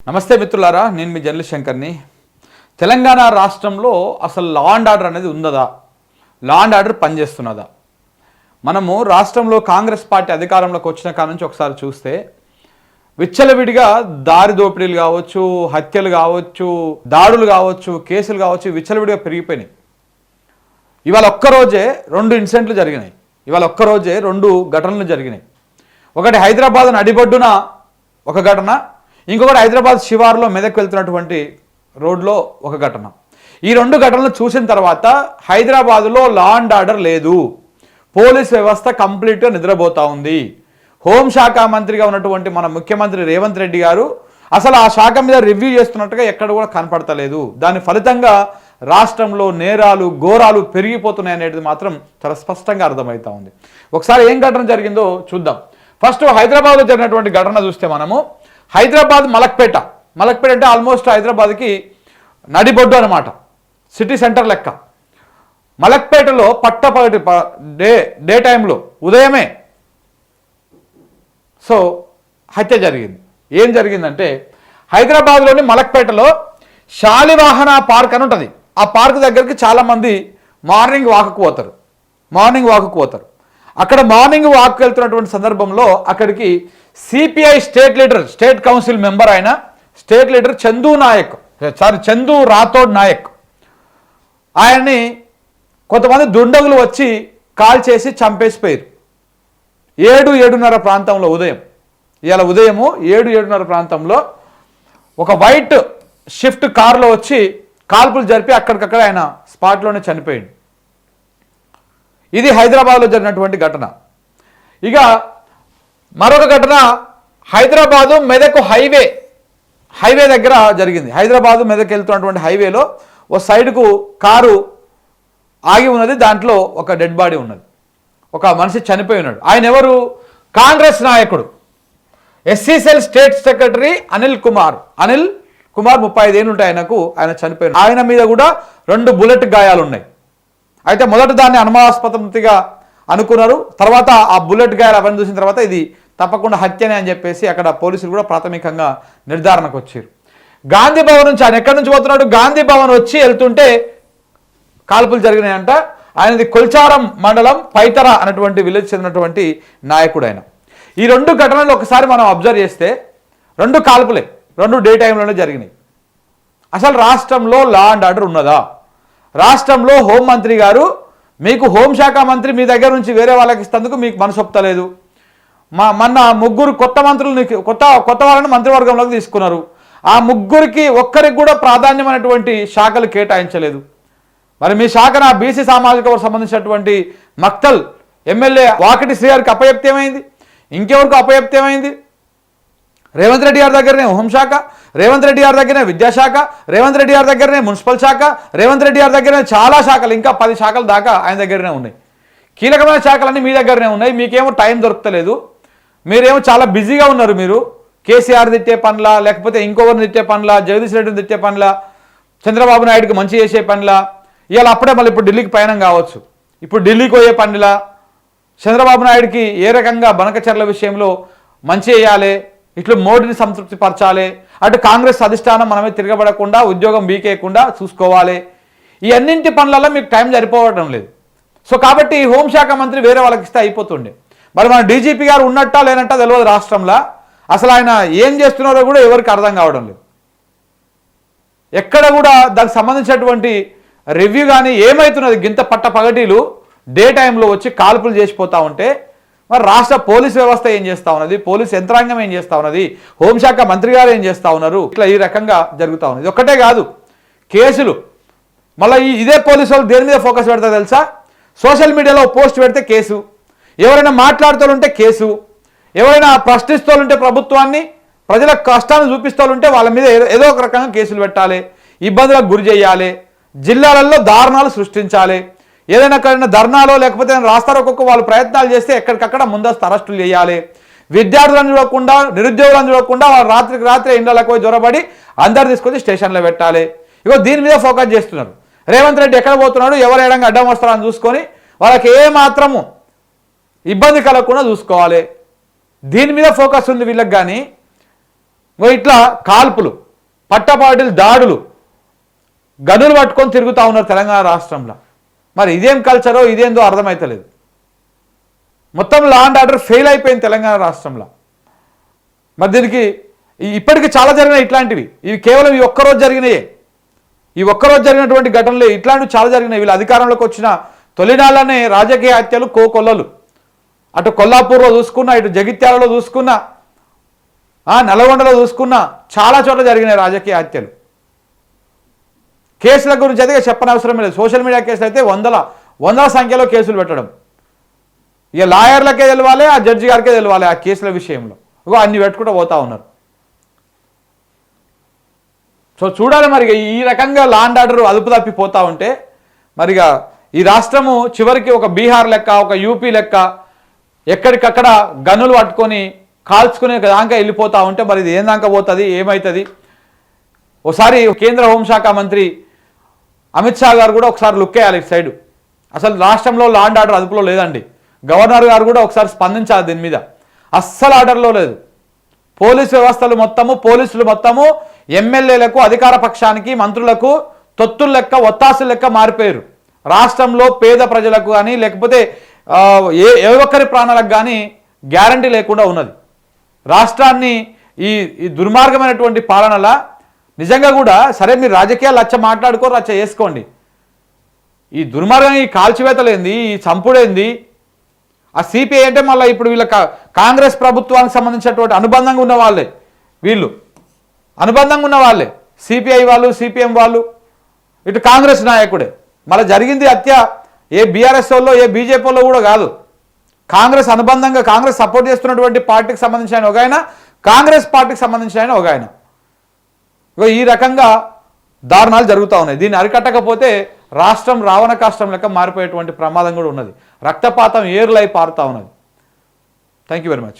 నమస్తే మిత్రులారా, నేను మీ జర్నలిస్ట్ శంకర్ని. తెలంగాణ రాష్ట్రంలో అసలు లా అండ్ ఆర్డర్ అనేది ఉందా? లా అండ్ ఆర్డర్ పనిచేస్తున్నదా? మనము రాష్ట్రంలో కాంగ్రెస్ పార్టీ అధికారంలోకి వచ్చిన కాడ నుంచి ఒకసారి చూస్తే విచ్చలవిడిగా దారి దోపిడీలు కావచ్చు, హత్యలు కావచ్చు, దాడులు కావచ్చు, కేసులు కావచ్చు, విచ్చలవిడిగా పెరిగిపోయినాయి. ఇవాళ ఒక్కరోజే 2 ఇన్సిడెంట్లు జరిగినాయి. ఇవాళ ఒక్కరోజే 2 ఘటనలు జరిగినాయి. ఒకటి హైదరాబాద్ నడిబొడ్డున ఒక ఘటన, ఇంకొకటి హైదరాబాద్ శివారులో మెదక్ వెళ్తున్నటువంటి రోడ్లో ఒక ఘటన. ఈ 2 ఘటనలు చూసిన తర్వాత హైదరాబాదులో లా అండ్ ఆర్డర్ లేదు, పోలీస్ వ్యవస్థ కంప్లీట్గా నిద్రపోతూ ఉంది. హోంశాఖ మంత్రిగా ఉన్నటువంటి మన ముఖ్యమంత్రి రేవంత్ రెడ్డి గారు అసలు ఆ శాఖ మీద రివ్యూ చేస్తున్నట్టుగా ఎక్కడ కూడా కనపడతలేదు. దాని ఫలితంగా రాష్ట్రంలో నేరాలు ఘోరాలు పెరిగిపోతున్నాయి అనేది మాత్రం చాలా స్పష్టంగా అర్థమవుతా ఉంది. ఒకసారి ఏం ఘటన జరిగిందో చూద్దాం. ఫస్ట్ హైదరాబాద్లో జరిగినటువంటి ఘటన చూస్తే మనము హైదరాబాద్ మలక్పేట అంటే ఆల్మోస్ట్ హైదరాబాద్కి నడిబొడ్డు అనమాట, సిటీ సెంటర్ లెక్క. మలక్పేటలో పట్టపగటి డే టైంలో ఉదయమే హత్య జరిగింది. ఏం జరిగిందంటే హైదరాబాద్లోని మలక్పేటలో శాలివాహన పార్క్ అని ఉంటుంది. ఆ పార్క్ దగ్గరికి చాలామంది మార్నింగ్ వాక్కు పోతారు. అక్కడ మార్నింగ్ వాక్ వెళ్తున్నటువంటి సందర్భంలో అక్కడికి సిపిఐ స్టేట్ కౌన్సిల్ మెంబర్ అయిన స్టేట్ లీడర్ చందు రాథోడ్ నాయక్ ఆయన్ని కొంతమంది దుండగులు వచ్చి కాల్ చేసి చంపేసిపోయారు. 7-7:30 ప్రాంతంలో ఇవాళ ఉదయము 7-7:30 ప్రాంతంలో ఒక వైట్ షిఫ్ట్ కారులో వచ్చి కాల్పులు జరిపి అక్కడికక్కడ ఆయన స్పాట్లోనే చనిపోయాడు. ఇది హైదరాబాద్లో జరిగినటువంటి ఘటన. ఇక మరొక ఘటన హైదరాబాదు మెదక్ హైవే దగ్గర జరిగింది. హైదరాబాదు మెదక్ వెళ్తున్నటువంటి హైవేలో ఓ సైడ్కు కారు ఆగి ఉన్నది. దాంట్లో ఒక డెడ్ బాడీ ఉన్నది, ఒక మనిషి చనిపోయి ఉన్నాడు. ఆయన ఎవరు? కాంగ్రెస్ నాయకుడు, SC cell state secretary Anil Kumar 35 ఏళ్ళు ఉంటాయి ఆయనకు. ఆయన చనిపోయిన ఆయన మీద కూడా 2 బుల్లెట్ గాయాలు ఉన్నాయి. అయితే మొదట దాన్ని అనుమానాస్పదంగా అనుకున్నారు. తర్వాత ఆ బుల్లెట్ గాయాలు అవన్నీ చూసిన తర్వాత ఇది తప్పకుండా హత్యనే అని చెప్పేసి అక్కడ పోలీసులు కూడా ప్రాథమికంగా నిర్ధారణకు వచ్చారు. గాంధీ భవన్ నుంచి ఆయన ఎక్కడి నుంచి పోతున్నాడు? గాంధీ భవన్ వచ్చి వెళ్తుంటే కాల్పులు జరిగినాయంట. ఆయనది కొల్చారం మండలం పైతర అనేటువంటి విలేజ్ చెందినటువంటి నాయకుడు ఆయన. ఈ 2 ఘటనలు ఒకసారి మనం అబ్జర్వ్ చేస్తే 2 కాల్పులే, 2 డే టైంలోనే జరిగినాయి. అసలు రాష్ట్రంలో లా అండ్ ఆర్డర్ ఉన్నదా? రాష్ట్రంలో హోంమంత్రి గారు మీకు హోంశాఖ మంత్రి మీ దగ్గర నుంచి వేరే వాళ్ళకి ఇస్తేందుకు మీకు మనసు ఒప్పుతలేదు. మొన్న 3 కొత్త మంత్రులు కొత్త వాళ్ళని మంత్రివర్గంలోకి తీసుకున్నారు. ఆ 3కి ఒక్కరికి కూడా ప్రాధాన్యమైనటువంటి శాఖలు కేటాయించలేదు. మరి మీ శాఖ నా బీసీ సామాజిక వర్గం సంబంధించినటువంటి మక్తల్ ఎమ్మెల్యే వాకిటి శ్రీగారికి అపయప్తేమైంది? ఇంకెవరికి అపయప్తేమైంది? రేవంత్ రెడ్డి గారి దగ్గరనే హోంశాఖ, రేవంత్ రెడ్డి గారి దగ్గరనే విద్యాశాఖ, రేవంత్ రెడ్డి గారి దగ్గరనే మున్సిపల్ శాఖ, రేవంత్ రెడ్డి గారి దగ్గరనే చాలా శాఖలు, ఇంకా 10 శాఖల దాకా ఆయన దగ్గరనే ఉన్నాయి. కీలకమైన శాఖలన్నీ మీ దగ్గరనే ఉన్నాయి. మీకేమో టైం దొరకలేదు. మీరేమో చాలా బిజీగా ఉన్నారు. మీరు కేసీఆర్ తిట్టే పనుల, లేకపోతే ఇంకొకరిని తిట్టే పనుల, జగదీష్ రెడ్డిని తిట్టే పనుల, చంద్రబాబు నాయుడుకి మంచి చేసే పనుల, ఇవాళ అప్పుడే మళ్ళీ ఇప్పుడు ఢిల్లీకి పయనం కావచ్చు, ఇప్పుడు ఢిల్లీకి పోయే పనుల, చంద్రబాబు నాయుడికి ఏ రకంగా బనకచర్ల విషయంలో మంచి చేయాలి, ఇట్లా మోడీని సంతృప్తి పరచాలి, అటు కాంగ్రెస్ అధిష్టానం మనమే తిరగబడకుండా ఉద్యోగం బీకేయకుండా చూసుకోవాలి. ఈ అన్నింటి పనులలో మీకు టైం సరిపోవడం లేదు. కాబట్టి హోంశాఖ మంత్రి వేరే వాళ్ళకి ఇస్తే అయిపోతుండే. మరి మన డీజీపీ గారు ఉన్నట్టా లేనట్టా తెలియదు రాష్ట్రంలో. అసలు ఆయన ఏం చేస్తున్నారో కూడా ఎవరికి అర్థం కావడం లేదు. ఎక్కడ కూడా దానికి సంబంధించినటువంటి రివ్యూ కానీ ఏమవుతున్నది? గింత పగటీలు డే టైంలో వచ్చి కాల్పులు చేసిపోతూ ఉంటే మరి రాష్ట్ర పోలీస్ వ్యవస్థ ఏం చేస్తూ ఉన్నది? పోలీస్ యంత్రాంగం ఏం చేస్తూ ఉన్నది? హోంశాఖ మంత్రి గారు ఏం చేస్తూ ఉన్నారు? ఇట్లా ఈ రకంగా జరుగుతూ ఉన్నది. ఒక్కటే కాదు, కేసులు మళ్ళీ ఇదే పోలీసు వాళ్ళు దేని మీద ఫోకస్ పెడతారు తెలుసా? సోషల్ మీడియాలో పోస్ట్ పెడితే కేసు, ఎవరైనా మాట్లాడుతూ కేసు, ఎవరైనా ప్రశ్నిస్తూ ప్రభుత్వాన్ని ప్రజలకు కష్టాన్ని చూపిస్తూ వాళ్ళ మీద ఏదో ఒక రకంగా కేసులు పెట్టాలి, ఇబ్బందులకు గురి చేయాలి, జిల్లాలలో దారుణాలు సృష్టించాలి. ఏదైనా ధర్నాలో లేకపోతే రాస్తారోకో వాళ్ళు ప్రయత్నాలు చేస్తే ఎక్కడికక్కడ ముందస్తు అరెస్టులు చేయాలి. విద్యార్థులను చూడకుండా, నిరుద్యోగులను చూడకుండా వాళ్ళు రాత్రికి రాత్రి ఇండ్లకు పోయి జ్వరబడి అందరు తీసుకొచ్చి స్టేషన్లో పెట్టాలి. దీని మీద ఫోకస్ చేస్తున్నారు. రేవంత్ రెడ్డి ఎక్కడ పోతున్నాడు, ఎవరు ఏడంగా అడ్డం వస్తారని చూసుకొని వాళ్ళకి ఏ మాత్రము ఇబ్బంది కలగకుండా చూసుకోవాలి. దీని మీద ఫోకస్ ఉంది వీళ్ళకి. కానీ ఇట్లా కాల్పులు, పట్టపాటిల్ దాడులు, గనులు పట్టుకొని తిరుగుతూ ఉన్నారు తెలంగాణ రాష్ట్రంలో. మరి ఇదేం కల్చరో ఇదేందో అర్థమవుతలేదు. మొత్తం లా అండ్ ఆర్డర్ ఫెయిల్ అయిపోయింది తెలంగాణ రాష్ట్రంలో. మరి దీనికి ఇప్పటికీ చాలా జరిగినాయి ఇట్లాంటివి. ఇవి కేవలం ఈ ఒక్కరోజు జరిగినాయే, ఈ ఒక్కరోజు జరిగినటువంటి ఘటనలే. ఇట్లాంటివి చాలా జరిగినాయి. వీళ్ళు అధికారంలోకి వచ్చిన తొలినాళ్ళనే రాజకీయ హత్యలు కోకొల్లలు. అటు కొల్లాపూర్లో చూసుకున్నా, ఇటు జగిత్యాలలో చూసుకున్నా, నల్గొండలో చూసుకున్నా, చాలా చోట్ల జరిగినాయి రాజకీయ హత్యలు. కేసుల గురించి అయితే చెప్పనవసరం లేదు. సోషల్ మీడియా కేసులు అయితే వందల సంఖ్యలో కేసులు పెట్టడం. ఇక లాయర్లకే తెలవాలి, ఆ జడ్జి గారికే తెలవాలి ఆ కేసుల విషయంలో. అన్ని పెట్టుకుంటూ పోతా ఉన్నారు. సో చూడాలి మరి ఈ రకంగా లా అండ్ ఆర్డర్ అదుపు తప్పిపోతూ ఉంటే మరిగా ఈ రాష్ట్రము చివరికి ఒక బీహార్ లెక్క, ఒక యూపీ లెక్క ఎక్కడికక్కడ గన్నులు పట్టుకొని కాల్చుకునే దాకా వెళ్ళిపోతూ ఉంటే మరి ఇది ఏం దాకా పోతుంది, ఏమవుతుంది? ఒకసారి కేంద్ర హోంశాఖ మంత్రి అమిత్ షా గారు కూడా ఒకసారి లుక్ వేయాలి ఇటు సైడు. అసలు రాష్ట్రంలో లా అండ్ ఆర్డర్ అదుపులో లేదండి. గవర్నర్ గారు కూడా ఒకసారి స్పందించాలి దీని మీద. అస్సలు ఆర్డర్లో లేదు. పోలీసులు మొత్తము ఎమ్మెల్యేలకు, అధికార పక్షానికి, మంత్రులకు తొత్తులు లెక్క, ఒత్తాసులు లెక్క మారిపోయారు. రాష్ట్రంలో పేద ప్రజలకు కానీ లేకపోతే ఏ ఒక్కరి ప్రాణాలకు కానీ గ్యారంటీ లేకుండా ఉన్నది. రాష్ట్రాన్ని ఈ దుర్మార్గమైనటువంటి పాలనలా నిజంగా కూడా సరే మీరు రాజకీయాలు రచ్చ చేసుకోండి. ఈ దుర్మార్గం, ఈ కాల్చివేతలేంది, ఈ చంపుడేంది? ఆ సిపిఐ అంటే మళ్ళీ ఇప్పుడు వీళ్ళ కాంగ్రెస్ ప్రభుత్వానికి సంబంధించినటువంటి అనుబంధంగా ఉన్న వాళ్ళే, వీళ్ళు అనుబంధంగా ఉన్న వాళ్ళే, సిపిఐ వాళ్ళు, సిపిఎం వాళ్ళు, ఇటు కాంగ్రెస్ నాయకుడే. మళ్ళీ జరిగింది హత్య ఏ బీఆర్ఎస్ వాళ్ళు, ఏ బీజేపీ వాళ్ళు కూడా కాదు. కాంగ్రెస్ అనుబంధంగా, కాంగ్రెస్ సపోర్ట్ చేస్తున్నటువంటి పార్టీకి సంబంధించిన ఆయన ఒక ఆయన, కాంగ్రెస్ పార్టీకి సంబంధించిన ఆయన ఒక ఆయన. ఈ రకంగా దారుణాలు జరుగుతూ ఉన్నాయి. దీన్ని అరికట్టకపోతే రాష్ట్రం రావణ కాష్టం లెక్క మారిపోయేటువంటి ప్రమాదం కూడా ఉన్నది. రక్తపాతం ఏరులై పారుతూ ఉన్నది. Thank you very much.